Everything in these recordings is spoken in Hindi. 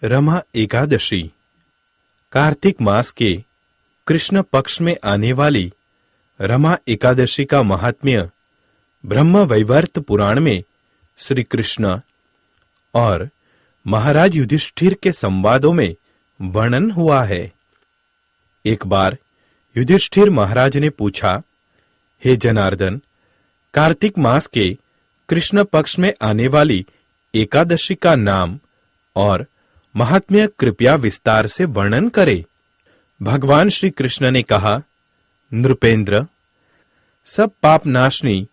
रमा एकादशी कार्तिक मास के कृष्ण पक्ष में आने वाली रमा एकादशी का महात्म्य ब्रह्म वैवर्त पुराण में श्री कृष्ण और महाराज युधिष्ठिर के संवादों में वर्णन हुआ है। एक बार युधिष्ठिर महाराज ने पूछा, हे जनार्दन, कार्तिक मास के कृष्ण पक्ष में आने वाली एकादशी का नाम और महात्म्य कृपया विस्तार से वर्णन करे। भगवान श्री कृष्ण ने कहा, नृपेंद्र, सब पाप नाशनी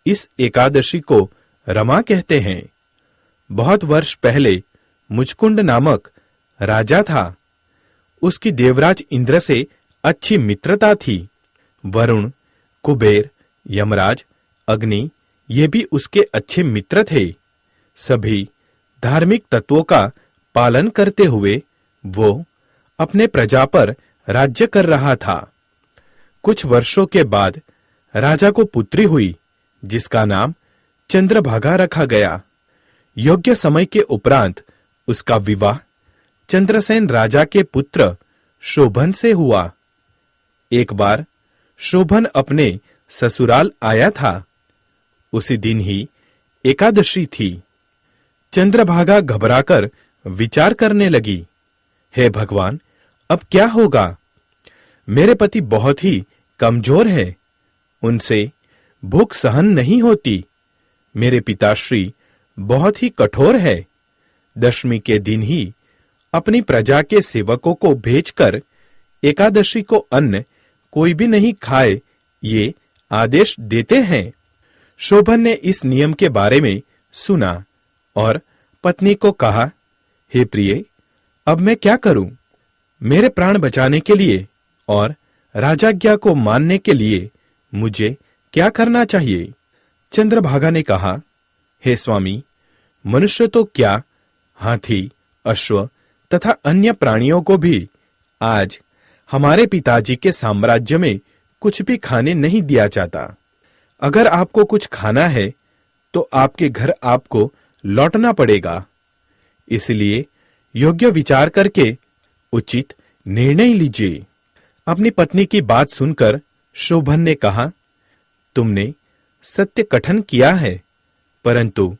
इस एकादशी को रमा कहते हैं। बहुत वर्ष पहले मुचकुंड नामक राजा था। उसकी देवराज इंद्र से अच्छी मित्रता थी। वरुण, कुबेर, यमराज, अग्नि ये भी उसके अच्छे मित्र थे। सभी धार्मिक तत्वों का पालन करते हुए वो अपने प्रजा पर राज्य कर रहा था। कुछ वर्षों के बाद राजा को पुत्री हुई, जिसका नाम चंद्रभागा रखा गया। योग्य समय के उपरांत उसका विवाह चंद्रसेन राजा के पुत्र शोभन से हुआ। एक बार शोभन अपने ससुराल आया था। उसी दिन ही एकादशी थी। चंद्रभागा घबराकर विचार करने लगी, हे भगवान, अब क्या होगा? मेरे पति बहुत ही कमजोर है, उनसे भूख सहन नहीं होती। मेरे पिताश्री बहुत ही कठोर है। दशमी के दिन ही अपनी प्रजा के सेवकों को भेजकर एकादशी को अन्न कोई भी नहीं खाए, ये आदेश देते हैं। शोभन ने इस नियम के बारे में सुना और पत्नी को कहा, हे प्रिय, अब मैं क्या करूं? मेरे प्राण बचाने के लिए और राजाज्ञा को मानने के लिए मुझे क्या करना चाहिए? चंद्रभागा ने कहा, हे स्वामी, मनुष्य तो क्या, हाथी, अश्व तथा अन्य प्राणियों को भी आज हमारे पिताजी के साम्राज्य में कुछ भी खाने नहीं दिया जाता। अगर आपको कुछ खाना है तो आपके घर आपको लौटना पड़ेगा। इसलिए योग्य विचार करके उचित निर्णय लीजिए। अपनी पत्नी की बात सुनकर शोभन ने कहा, तुमने सत्य कथन किया है, परंतु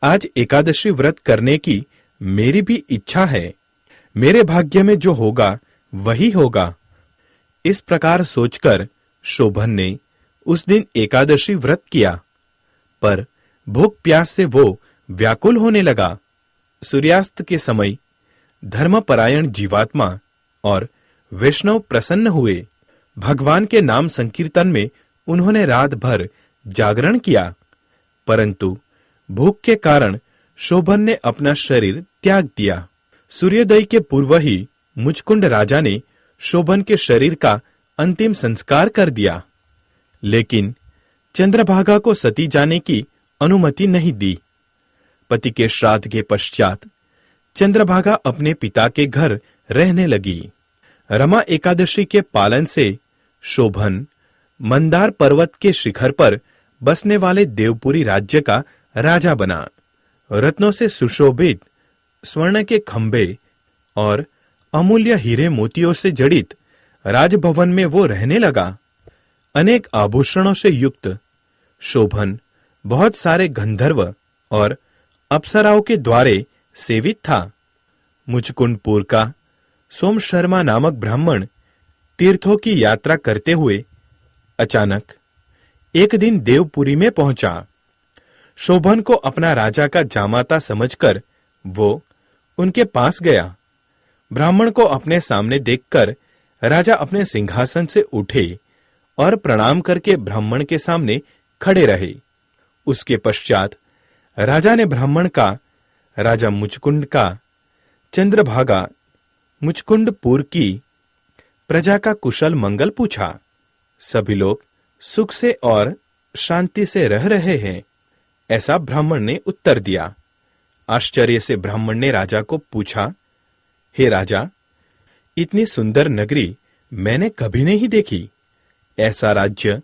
आज एकादशी व्रत करने की मेरी भी इच्छा है। मेरे भाग्य में जो होगा वही होगा। इस प्रकार सोचकर शोभन ने उस दिन एकादशी व्रत किया, पर भूख प्यास से वो व्याकुल होने लगा। सूर्यास्त के समय धर्मपरायण जीवात्मा और वैष्णव प्रसन्न हुए। भगवान के नाम संकीर्तन में उन्होंने रात भर जागरण किया, परंतु भूख के कारण शोभन ने अपना शरीर त्याग दिया। सूर्योदय के पूर्व ही मुचकुंड राजा ने शोभन के शरीर का अंतिम संस्कार कर दिया, लेकिन चंद्रभागा को सती जाने की अनुमति नहीं दी। पति के श्राद्ध के पश्चात चंद्रभागा अपने पिता के घर रहने लगी। रमा एकादशी के पालन से शोभन मंदार पर्वत के शिखर पर बसने वाले देवपुरी राज्य का राजा बना। रत्नों से सुशोभित स्वर्ण के खंभे और अमूल्य हीरे मोतियों से जड़ित राजभवन में वो रहने लगा। अनेक आभूषणों से युक्त शोभन बहुत सारे गंधर्व और अप्सराओं के द्वारे सेवित था। मुचकुंदपुर का सोम शर्मा नामक ब्राह्मण तीर्थों की यात्रा करते हुए अचानक एक दिन देवपुरी में पहुंचा। शोभन को अपना राजा का जामाता समझकर वो उनके पास गया। ब्राह्मण को अपने सामने देखकर राजा अपने सिंहासन से उठे और प्रणाम करके ब्राह्मण के सामने खड़े रहे। उसके पश्चात राजा ने ब्राह्मण का, राजा मुचकुंद का, चंद्रभागा मुचकुंदपुर की प्रजा का कुशल मंगल पूछा। सभी लोग सुख से और शांति से रह रहे हैं, ऐसा ब्राह्मण ने उत्तर दिया। आश्चर्य से ब्राह्मण ने राजा को पूछा, हे राजा, इतनी सुंदर नगरी मैंने कभी नहीं देखी। ऐसा राज्य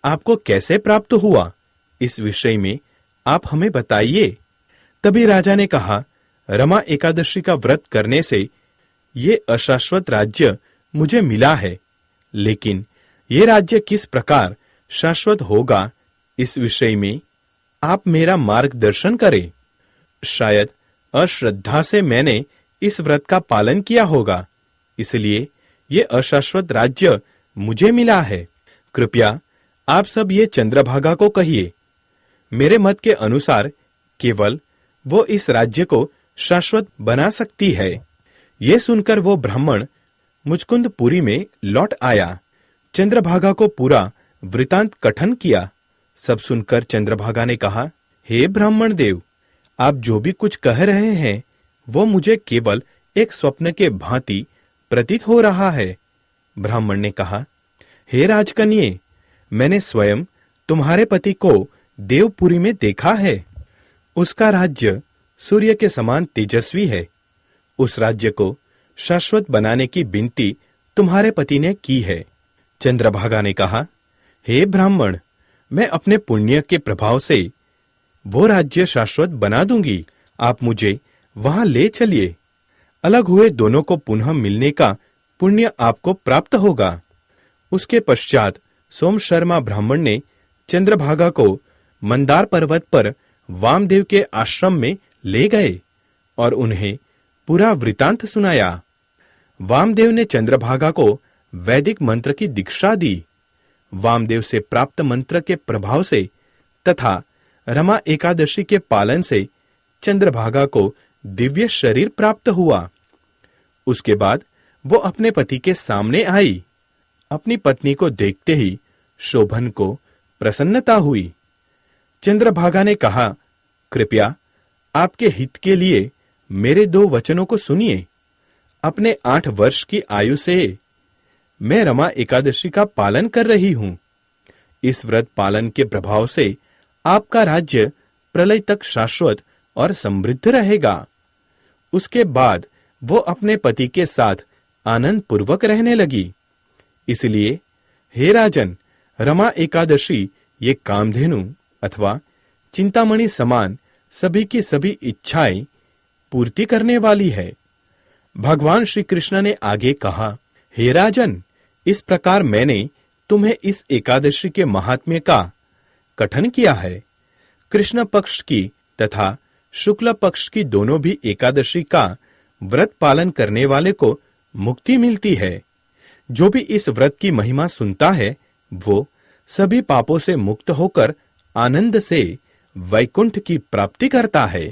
आपको कैसे प्राप्त हुआ? इस विषय में आप हमें बताइए। तभी राजा ने कहा, रमा एकादशी का व्रत करने से ये अशाश्वत राज्य मुझे मिला है, लेकिन ये राज्य किस प्रकार शाश्वत होगा, इस विषय में आप मेरा मार्गदर्शन करें। शायद अश्रद्धा से मैंने इस व्रत का पालन किया होगा, इसलिए ये अशाश्वत राज्य मुझे मिला है। कृपया आप सब ये चंद्रभागा को कहिए। मेरे मत के अनुसार केवल वो इस राज्य को शाश्वत बना सकती है। ये सुनकर वो ब्राह्मण मुचकुंदपुरी में लौट आया। चंद्रभागा को पूरा वृतांत कथन किया। सब सुनकर चंद्रभागा ने कहा, हे ब्राह्मण देव, आप जो भी कुछ कह रहे हैं वो मुझे केवल एक स्वप्न के भांति प्रतीत हो रहा है। ब्राह्मण ने कहा, हे राजकन्ये, मैंने स्वयं तुम्हारे पति को देवपुरी में देखा है। उसका राज्य सूर्य के समान तेजस्वी है। उस राज्य को शाश्वत बनाने की विनती तुम्हारे पति ने की है। चंद्रभागा ने कहा, हे ब्राह्मण, मैं अपने पुण्य के प्रभाव से वो राज्य शाश्वत बना दूंगी। आप मुझे वहां ले चलिए। अलग हुए दोनों को पुनः मिलने का पुण्य आपको प्राप्त होगा। उसके पश्चात सोम शर्मा ब्राह्मण ने चंद्रभागा को मंदार पर्वत पर वामदेव के आश्रम में ले गए और उन्हें पूरा वृतांत सुनाया। वामदेव ने चंद्रभागा को वैदिक मंत्र की दीक्षा दी। वामदेव से प्राप्त मंत्र के प्रभाव से तथा रमा एकादशी के पालन से चंद्रभागा को दिव्य शरीर प्राप्त हुआ। उसके बाद वो अपने पति के सामने आई। अपनी पत्नी को देखते ही शोभन को प्रसन्नता हुई। चंद्रभागा ने कहा, कृपया आपके हित के लिए मेरे 2 वचनों को सुनिए। अपने 8 वर्ष की आयु से मैं रमा एकादशी का पालन कर रही हूं। इस व्रत पालन के प्रभाव से आपका राज्य प्रलय तक शाश्वत और समृद्ध रहेगा। उसके बाद वो अपने पति के साथ आनंद पूर्वक रहने लगी। इसलिए हे राजन, रमा एकादशी ये कामधेनु अथवा चिंतामणि समान सभी की सभी इच्छाएं पूर्ति करने वाली है। भगवान श्री कृष्ण ने आगे कहा, हे राजन, इस प्रकार मैंने तुम्हें इस एकादशी के महात्म्य का कथन किया है। कृष्ण पक्ष की तथा शुक्ल पक्ष की दोनों भी एकादशी का व्रत पालन करने वाले को मुक्ति मिलती है। जो भी इस व्रत की महिमा सुनता है वो सभी पापों से मुक्त होकर आनंद से वैकुंठ की प्राप्ति करता है।